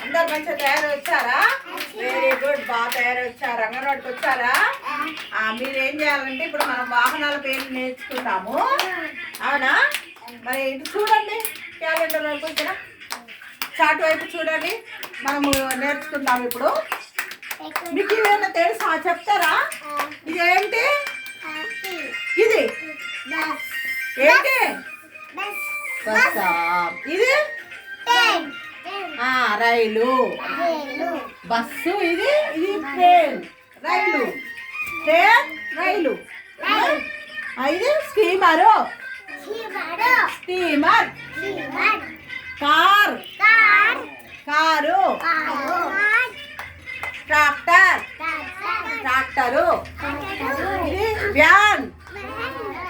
అందరు మంచిగా తయారు వచ్చారా? వెరీ గుడ్, బాగా తయారు వచ్చారు. అంగన్వాడికి వచ్చారా? మీరు ఏం చేయాలంటే ఇప్పుడు మనం వాహనాల పేర్లు నేర్చుకుంటాము. అవునా? మరి ఇటు చూడండి, క్యాలెండర్ వైపు, ఇక్కడ చార్ట్ వైపు చూడండి. మనము నేర్చుకుందాం ఇప్పుడు. మీకు ఏమైనా తెలుసా? చెప్తారా? ఇదేంటి? ఇది ఏంటి? ఇది రైలు, బస్సు. ఇది ఇది ట్రైన్, రైలు, ట్రైన్, రైలు. ఇది steamer, steamer. Car, car. Tractor, tractor. ఇది van,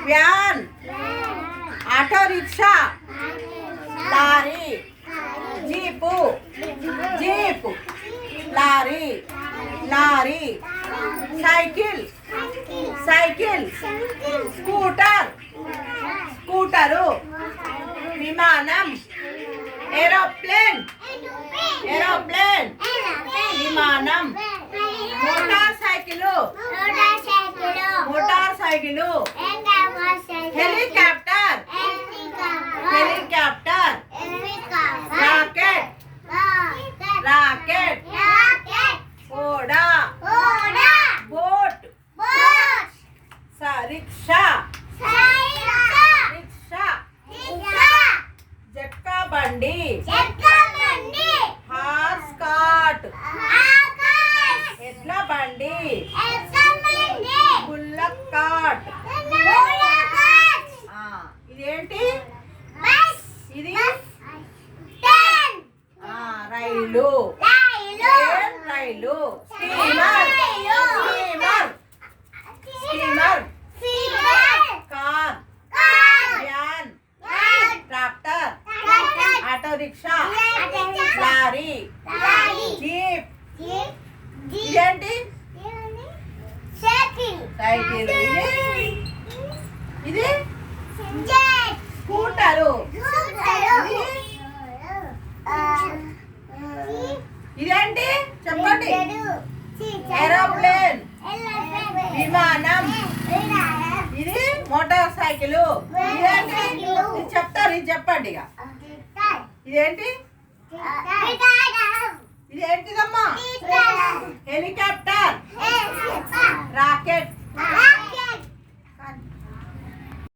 van. Auto rickshaw, lorry. Jeep, jeep. Lorry, lorry. Cycle, cycle. Scooter, scooter. విమానం, ఏరోప్లేన్, ఏరోప్లేన్. విమానం. Motor cycle, motor cycle. Helicopter, helicopter. Rocket, rocket. ఓడా, boat. Rickshaw, rickshaw. జట్కా బండి, horse cart. ఎడ్ల బండి, bullock cart. ఇదేంటి? ఇది రైలు, రైలు. Steamer, steamer. Steamer. Car, van, tractor, auto rickshaw, lorry, jeep. ఇదేంటి? సైకిల్. ఇది స్కూటరు. ఇదేంటి? చెప్పండి. ఏరోప్లేన్, విమానం. ఇది మోటార్ సైకిల్. ఇదేంటి? ఇది చెప్తారు, ఇది చెప్పండి. ఇక ఇదేంటి? ఇదేంటిదమ్మా? Helicopter, rocket.